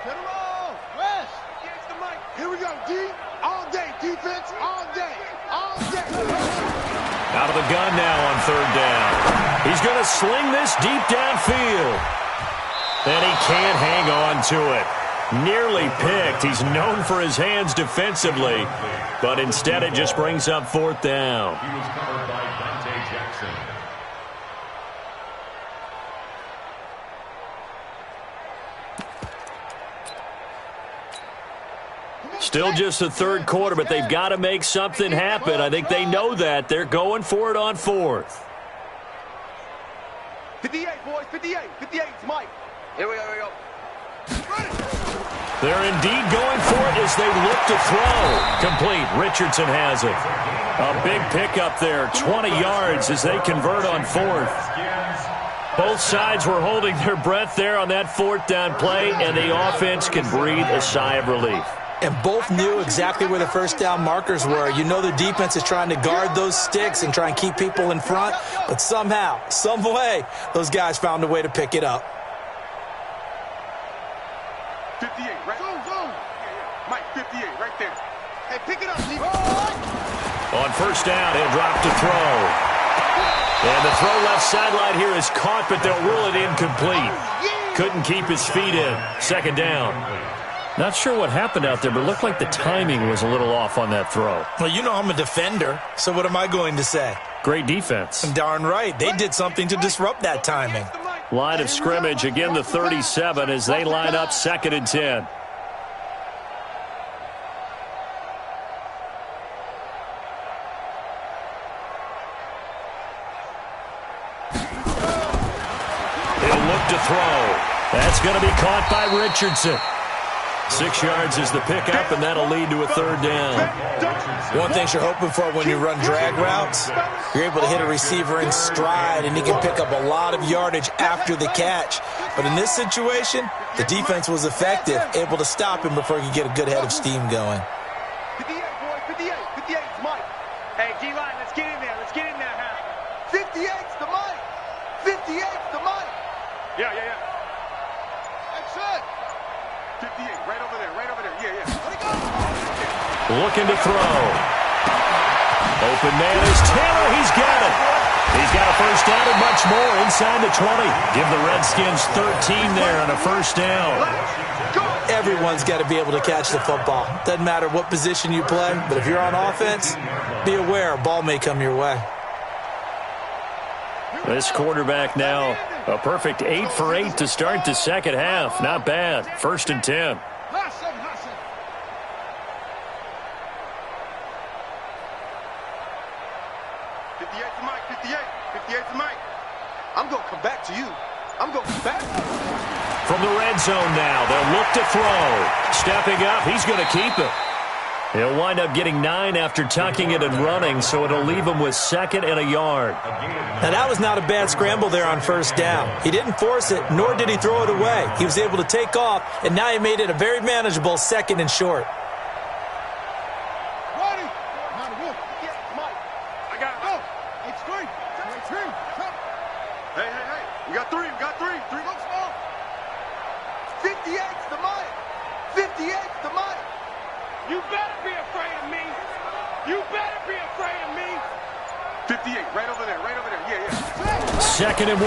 General West. Here's the mic. Here we go, D. All day. Defense, all day. Out of the gun now on 3rd down. He's going to sling this deep downfield. And he can't hang on to it. Nearly picked. He's known for his hands defensively, but instead it just brings up 4th down. He was covered by Dante Jackson. Still just the 3rd quarter, but they've got to make something happen. I think they know that. They're going for it on 4th. 58, boys. 58. 58's Mike. Here we go. They're indeed going for it as they look to throw. Complete. Richardson has it. A big pickup there, 20 yards as they convert on fourth. Both sides were holding their breath there on that fourth down play, and the offense can breathe a sigh of relief. And both knew exactly where the first down markers were. You know the defense is trying to guard those sticks and try and keep people in front, but somehow, some way, those guys found a way to pick it up. 58, right? Zoom. Mike, 58, right there. Hey, pick it up, Levi. On first down, he'll drop to throw. And the throw left sideline here is caught, but they'll rule it incomplete. Couldn't keep his feet in. Second down. Not sure what happened out there, but it looked like the timing was a little off on that throw. Well, you know I'm a defender, so what am I going to say? Great defense. Darn right. They did something to disrupt that timing. Line of scrimmage, again the 37 as they line up 2nd and 10. He'll look to throw. That's going to be caught by Richardson. 6 yards is the pickup, and that'll lead to a third down. One thing you're hoping for when you run drag routes, you're able to hit a receiver in stride, and he can pick up a lot of yardage after the catch. But in this situation, the defense was effective, able to stop him before he could get a good head of steam going. 58, boys, 58. 58's Mike. Hey, D-line, let's get in there. Let's get in there, huh? 58's the Mike. 58's the Mike. Yeah. That's it. 58, right over there. Yeah. Let it go. Looking to throw. Open man is Taylor. He's got it. He's got a first down and much more inside the 20. Give the Redskins 13 there on a first down. Everyone's got to be able to catch the football. Doesn't matter what position you play, but if you're on offense, be aware a ball may come your way. This quarterback now, a perfect 8 for 8 to start the second half. Not bad. 1st and 10. Hustle. 58's Mike. 58's Mike. I'm going to come back to you. From the red zone now, they'll look to throw. Stepping up, he's going to keep it. He'll wind up getting 9 after tucking it and running, so it'll leave him with 2nd and a yard. Now, that was not a bad scramble there on first down. He didn't force it, nor did he throw it away. He was able to take off, and now he made it a very manageable 2nd and short. Ready? Mike. I got it. Go. It's 3. Hey. We got 3. 3 looks small. 58's the Mike. 58's the Mike. You better be afraid of me. 58, right over there. Yeah. 2nd and 1.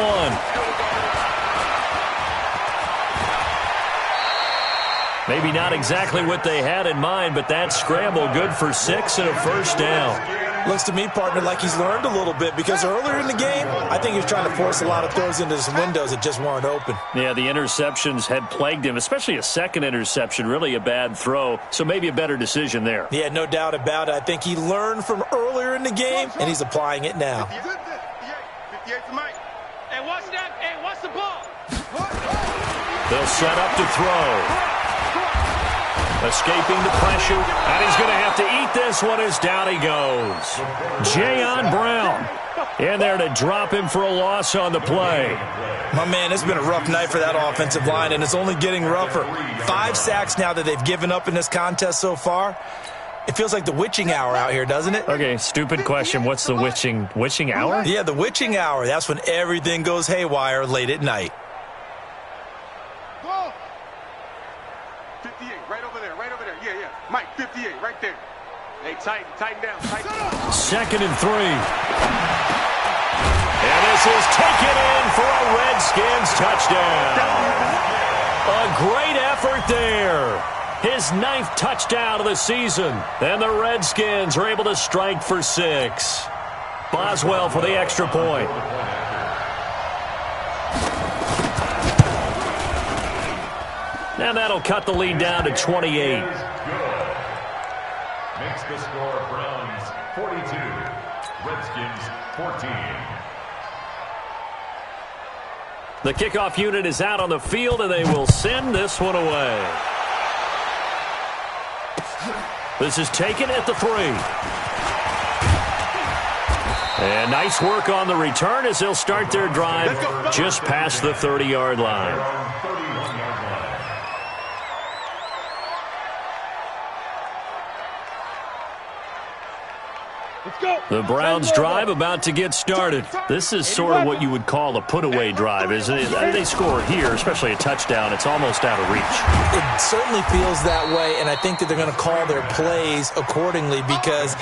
Maybe not exactly what they had in mind, but that scramble good for 6 and a first down. Looks to me, partner, like he's learned a little bit because earlier in the game, I think he was trying to force a lot of throws into his windows that just weren't open. Yeah, the interceptions had plagued him, especially a second interception, really a bad throw, so maybe a better decision there. Yeah, no doubt about it. I think he learned from earlier in the game, and he's applying it now. 58's Mike. Hey, what's that? Hey, what's the ball? They'll set up to throw. Escaping the pressure, and he's going to have to eat this one as down he goes. Jayon Brown in there to drop him for a loss on the play. My man, it's been a rough night for that offensive line, and it's only getting rougher. 5 sacks now that they've given up in this contest so far. It feels like the witching hour out here, doesn't it? Okay, stupid question. What's the witching hour? Yeah, the witching hour. That's when everything goes haywire late at night. 58, right over there. Yeah. Mike, 58, right there. Hey, tighten down. 2nd and 3. And this is taken in for a Redskins touchdown. A great effort there. His 9th touchdown of the season. And the Redskins are able to strike for 6. Boswell for the extra point. And that'll cut the lead down to 28. Makes the score Browns 42, Redskins 14. The kickoff unit is out on the field, and they will send this one away. This is taken at the 3. And nice work on the return as they'll start their drive just past the 30-yard line. The Browns drive about to get started. This is sort of what you would call a put-away drive, isn't it? They score here, especially a touchdown. It's almost out of reach. It certainly feels that way, and I think that they're going to call their plays accordingly because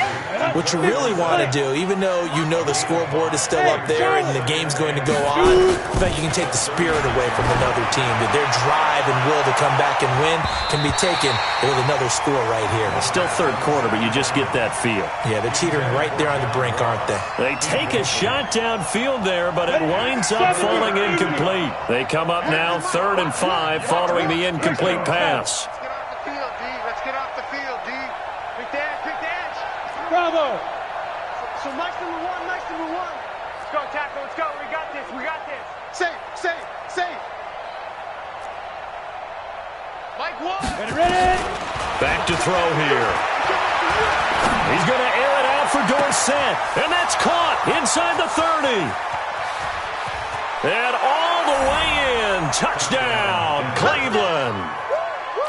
what you really want to do, even though you know the scoreboard is still up there and the game's going to go on, I think you can take the spirit away from another team. That their drive and will to come back and win can be taken with another score right here. It's still third quarter, but you just get that feel. Yeah, they're teetering right there on the brink, aren't they? They take a shot downfield there, but it winds up falling incomplete. They come up now 3rd and 5 following the incomplete pass. Let's get off the field, D. Big dash. Bravo. So Mike's number one. Let's go, tackle. Let's go. We got this. Safe. Mike one. Ready. Back to throw here. He's going to air it out for Dorsett, and that's caught inside the 30. And all the way in, touchdown, Cleveland.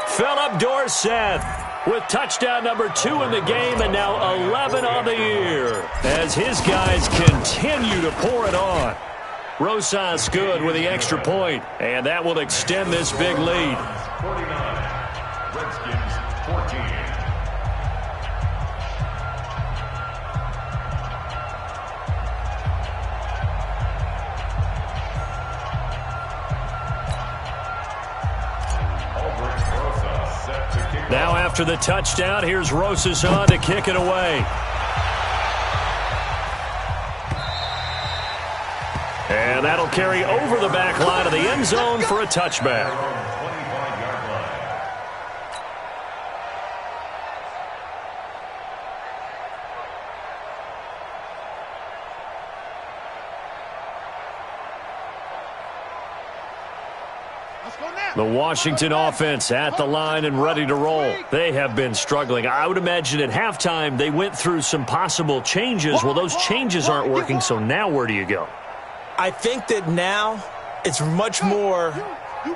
Philip Dorsett with touchdown number 2 in the game, and now 11 on the year as his guys continue to pour it on. Rosas good with the extra point, and that will extend this big lead. 49, Redskins 14. Now after the touchdown, here's Rosas on to kick it away. And that'll carry over the back line of the end zone for a touchback. The Washington offense at the line and ready to roll. They have been struggling. I would imagine at halftime they went through some possible changes. Well, those changes aren't working, so now where do you go? I think that now it's much more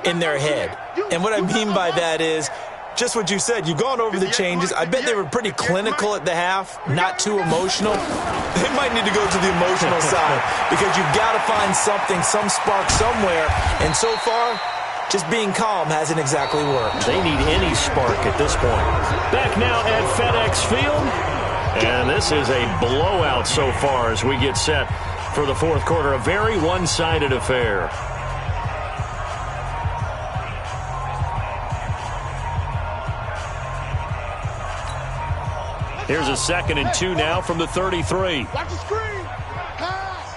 in their head. And what I mean by that is just what you said. You've gone over the changes. I bet they were pretty clinical at the half, not too emotional. They might need to go to the emotional side because you've got to find something, some spark somewhere. And so far, just being calm hasn't exactly worked. They need any spark at this point. Back now at FedEx Field. And this is a blowout so far as we get set for the fourth quarter. A very one-sided affair. Here's a 2nd and 2 now from the 33. Watch the screen. Pass.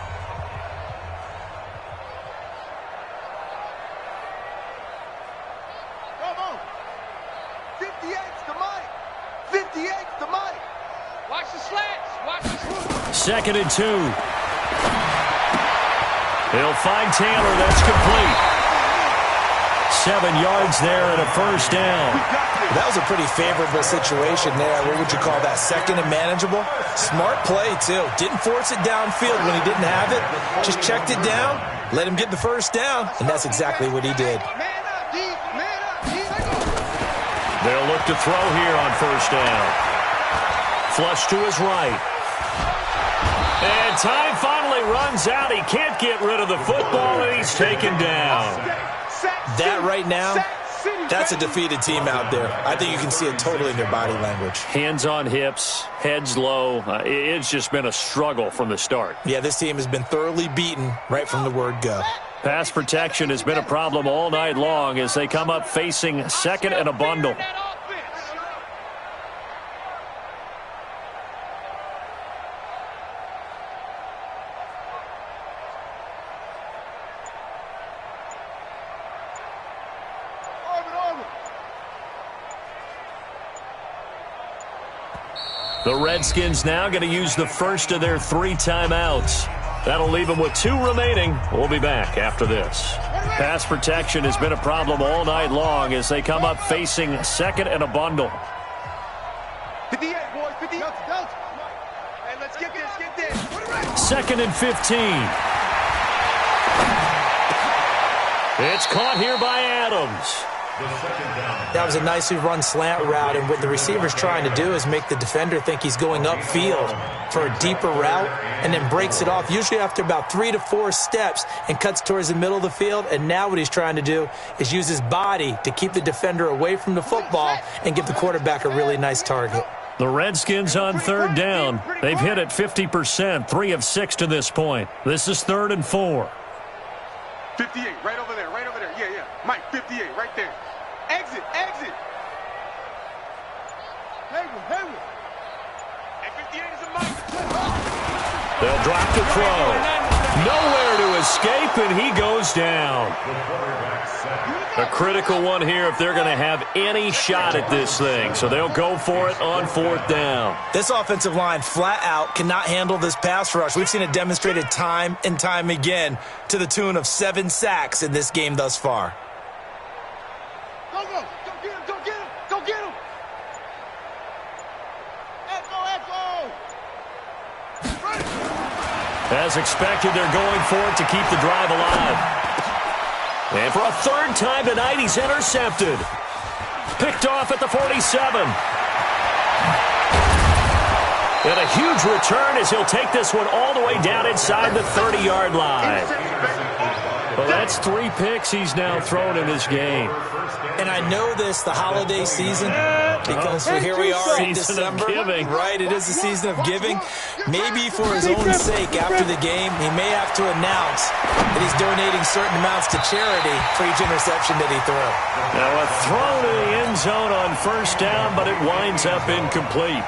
Come on. 58's the Mike. 58's the Mike. Watch the slants. Watch the slants. 2nd and 2. He'll find Taylor. That's complete. 7 yards there and a first down. That was a pretty favorable situation there. What would you call that? 2nd and manageable? Smart play, too. Didn't force it downfield when he didn't have it. Just checked it down, let him get the first down, and that's exactly what he did. They'll look to throw here on first down. Flush to his right. And time finally runs out. He can't get rid of the football, and he's taken down. That right now, that's a defeated team out there. I think you can see it totally in their body language. Hands on hips, heads low. It's just been a struggle from the start. Yeah, this team has been thoroughly beaten right from the word go. Pass protection has been a problem all night long as they come up facing 2nd and a bundle. The Redskins now going to use the first of their 3 timeouts. That'll leave them with 2 remaining. We'll be back after this. Pass protection has been a problem all night long as they come up facing 2nd and a bundle. Hey, let's get this. 2nd and 15. It's caught here by Adams. That was a nicely run slant route, and what the receiver's trying to do is make the defender think he's going upfield for a deeper route and then breaks it off, usually after about 3 to 4 steps, and cuts towards the middle of the field. And now what he's trying to do is use his body to keep the defender away from the football and give the quarterback a really nice target. The Redskins on 3rd down. They've hit it 50%, 3 of 6 to this point. This is 3rd and 4. 58, right over there. Yeah. Mike, 58, right there. Exit. Hayward. And 58 is a Mike. They'll drop the throw. Nowhere to escape, and he goes down. A critical one here if they're going to have any shot at this thing. So they'll go for it on 4th down. This offensive line flat out cannot handle this pass rush. We've seen it demonstrated time and time again to the tune of 7 sacks in this game thus far. Go. Go get him. Echo. As expected, they're going for it to keep the drive alive. And for a 3rd time tonight, he's intercepted. Picked off at the 47. And a huge return as he'll take this one all the way down inside the 30-yard line. Well, that's 3 picks he's now thrown in this game. And I know this, the holiday season, because here we are in December. Right, it is the season of giving. Maybe for his own sake, after the game, he may have to announce that he's donating certain amounts to charity for each interception that he threw. Now a throw to the end zone on 1st down, but it winds up incomplete.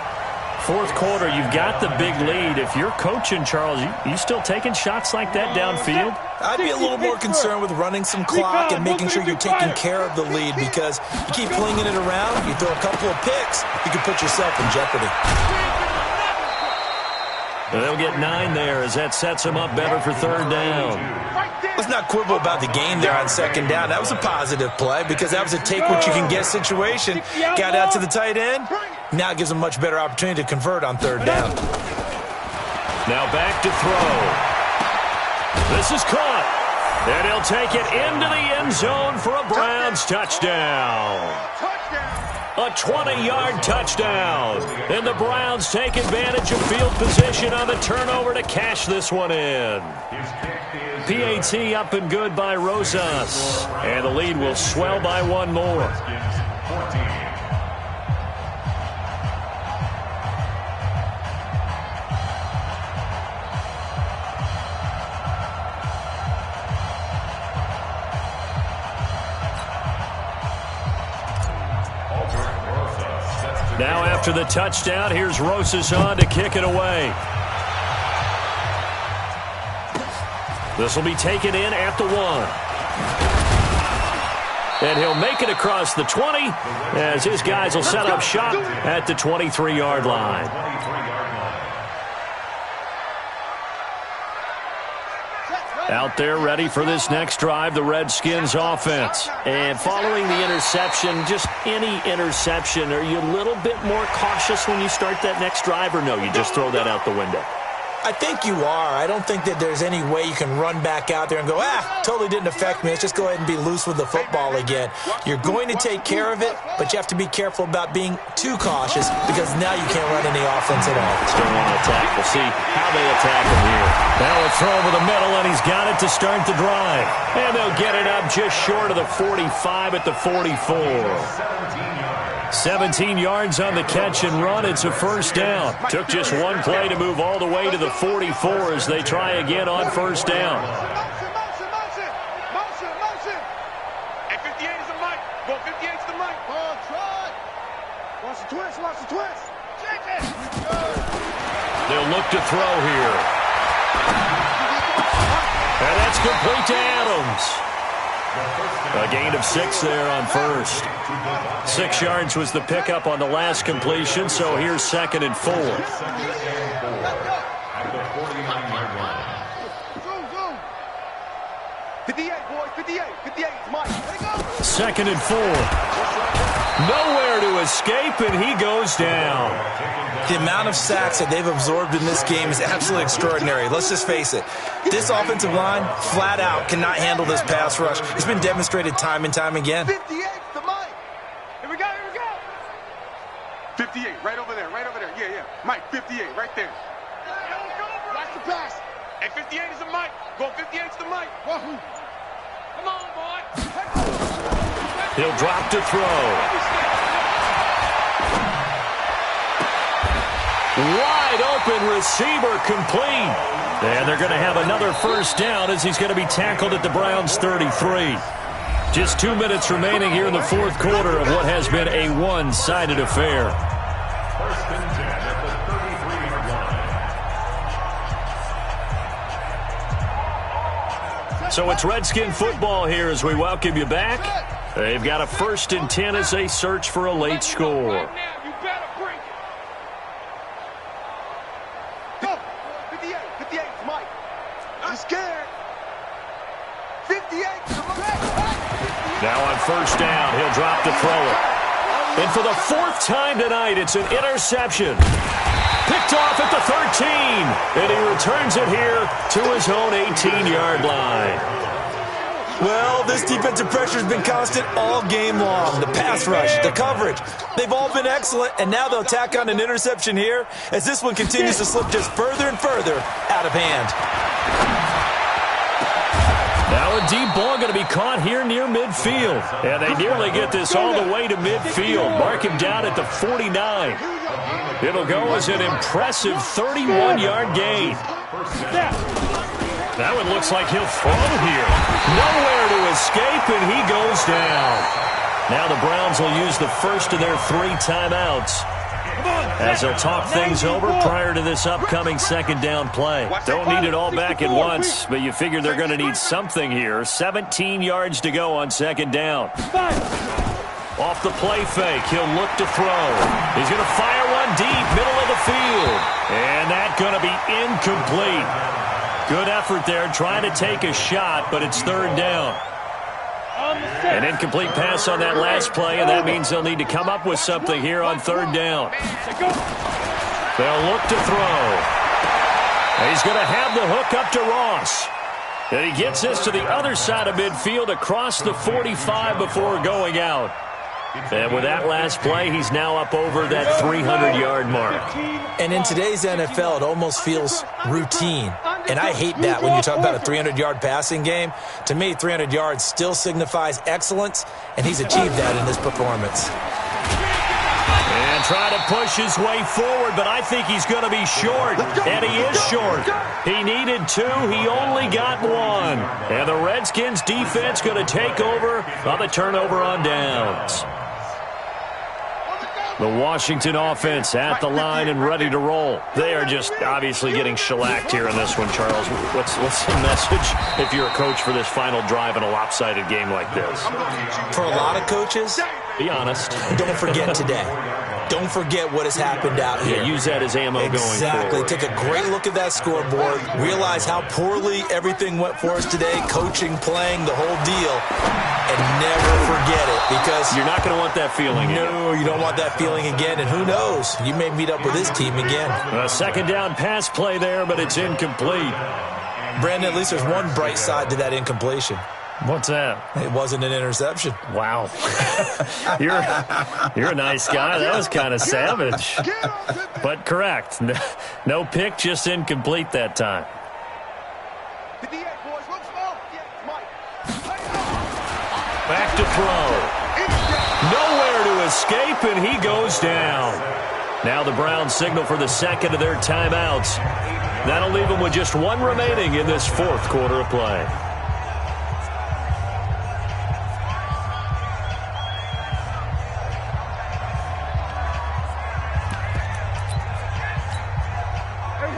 4th quarter, you've got the big lead. If you're coaching, Charles, you still taking shots like that downfield? I'd be a little more concerned with running some clock and making sure you're taking care of the lead, because you keep flinging it around, you throw a couple of picks, you can put yourself in jeopardy. They'll get 9 there as that sets them up better for 3rd down. Let's not quibble about the game there on 2nd down. That was a positive play because that was a take-what-you-can-get situation. Got out to the tight end. Now it gives them a much better opportunity to convert on 3rd down. Now back to throw. This is caught. And he'll take it into the end zone for a Browns touchdown. A 20-yard touchdown. And the Browns take advantage of field position on the turnover to cash this one in. PAT up and good by Rosas. And the lead will swell by 1 more. Now after the touchdown, here's Rosas on to kick it away. This will be taken in at the 1. And he'll make it across the 20 as his guys will set up shop at the 23-yard line. Out there ready for this next drive, the Redskins offense. And following the interception, just any interception, are you a little bit more cautious when you start that next drive, or no, you just throw that out the window? I think you are. I don't think that there's any way you can run back out there and go, totally didn't affect me. Let's just go ahead and be loose with the football again. You're going to take care of it, but you have to be careful about being too cautious because now you can't run any offense at all. Still want to attack. We'll see how they attack him here. Now a throw over the middle, and he's got it to start the drive. And they'll get it up just short of the 45 at the 44. 17 yards on the catch and run. It's a 1st down. Took just 1 play to move all the way to the 44 as they try again on 1st down. Motion. And 58 is the mic. Well, 58's the mic. Try. Watch the twist. Check it. They'll look to throw here. And that's complete to Adams. A gain of 6 there on 1st. 6 yards was the pickup on the last completion, so here's 2nd and 4. At the 49-yard line. 58, boys, 58, Mike. Let it go. 2nd and 4. Nowhere to escape, and he goes down. The amount of sacks that they've absorbed in this game is absolutely extraordinary. Let's just face it. This offensive line, flat out, cannot handle this pass rush. It's been demonstrated time and time again. 58 to Mike. Here we go, here we go. 58, right over there, right over there. Yeah. Mike, 58, right there. Watch the pass. Hey, 58 is a Mike. Go 58 to Mike. Wahoo. Come on, boy. He'll drop to throw. Wide open receiver complete. And they're going to have another first down as he's going to be tackled at the Browns' 33. Just 2 minutes remaining here in the fourth quarter of what has been a one-sided affair. First and 10 at the 33 line. So it's Redskin football here as we welcome you back. They've got a 1st and 10 as they search for a late score. Now on first down, he'll drop to throw it. And for the 4th time tonight, it's an interception. Picked off at the 13. And he returns it here to his own 18-yard line. Well, this defensive pressure has been constant all game long. The pass rush, the coverage, they've all been excellent, and now they'll tack on an interception here as this one continues to slip just further and further out of hand. Now a deep ball going to be caught here near midfield. And they nearly get this all the way to midfield. Mark him down at the 49. It'll go as an impressive 31-yard gain. That one looks like he'll throw here. Nowhere to escape, and he goes down. Now the Browns will use the first of their 3 timeouts as they'll talk things over prior to this upcoming 2nd down play. Don't need it all back at once, but you figure they're going to need something here. 17 yards to go on 2nd down. Off the play fake, he'll look to throw. He's going to fire one deep, middle of the field. And that's going to be incomplete. Good effort there, trying to take a shot, but it's 3rd down. An incomplete pass on that last play, and that means they'll need to come up with something here on 3rd down. They'll look to throw. He's going to have the hook up to Ross. And he gets this to the other side of midfield across the 45 before going out. And with that last play, he's now up over that 300-yard mark. And in today's NFL, it almost feels routine. And I hate that when you talk about a 300-yard passing game. To me, 300 yards still signifies excellence, and he's achieved that in this performance. And try to push his way forward, but I think he's going to be short. And he is short. He needed 2. He only got 1. And the Redskins defense going to take over on the turnover on downs. The Washington offense at the line and ready to roll. They are just obviously getting shellacked here in this one, Charles. What's the message if you're a coach for this final drive in a lopsided game like this? For a lot of coaches, be honest. Don't forget today. Don't forget what has happened out here. Yeah, use that as ammo going forward. Exactly. Take a great look at that scoreboard. Realize how poorly everything went for us today. Coaching, playing, the whole deal. And never forget it, because you're not going to want that feeling again. No, you don't want that feeling again. And who knows? You may meet up with this team again. A 2nd down pass play there, but it's incomplete. Brandon, at least there's one bright side to that incompletion. What's that? It wasn't an interception. Wow. You're a nice guy. That was kind of savage. But correct. No pick, just incomplete that time. Back to throw. Nowhere to escape, and he goes down. Now the Browns signal for the 2nd of their timeouts. That'll leave them with just 1 remaining in this 4th quarter of play.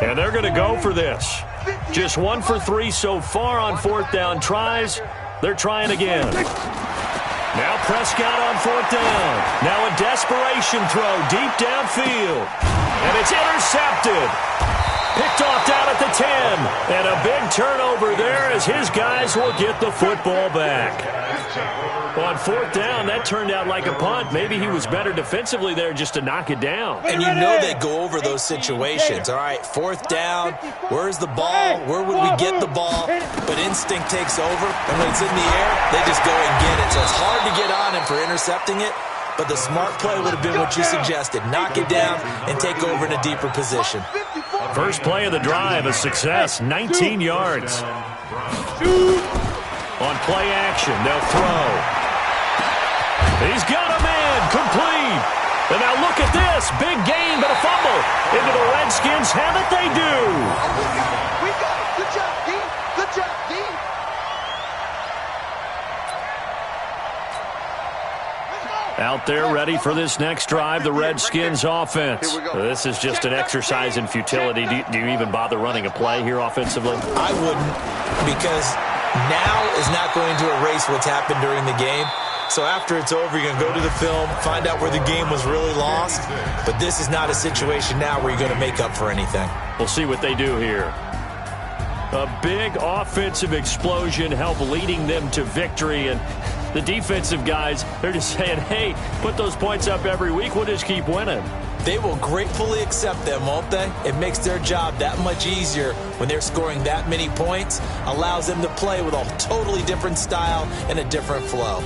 And they're going to go for this. Just 1 for 3 so far on 4th down tries. They're trying again. Now Prescott on 4th down. Now a desperation throw deep downfield. And it's intercepted. Picked off down at the 10. again. And a big turnover there as his guys will get the football back. On fourth down, that turned out like a punt. Maybe he was better defensively there just to knock it down. And you know they go over those situations. All right, fourth down, where's the ball? Where would we get the ball? But instinct takes over, and when it's in the air, they just go and get it. So it's hard to get on him for intercepting it, but the smart play would have been what you suggested. Knock it down and take over in a deeper position. First play of the drive, a success, 19 yards. On play action, they'll throw. He's got a man, complete. And now look at this, big gain, but a fumble. Into the Redskins have it, they do. We got it. Good job, D. Good job, D. Out there ready for this next drive, the Redskins offense. This is just an exercise in futility. Do you even bother running a play here offensively? I wouldn't, because now is not going to erase what's happened during the game. So after it's over, you're going to go to the film, find out where the game was really lost. But this is not a situation now where you're going to make up for anything. We'll see what they do here. A big offensive explosion helped leading them to victory. And the defensive guys, they're just saying, hey, put those points up every week. We'll just keep winning. They will gratefully accept them, won't they? It makes their job that much easier when they're scoring that many points. Allows them to play with a totally different style and a different flow.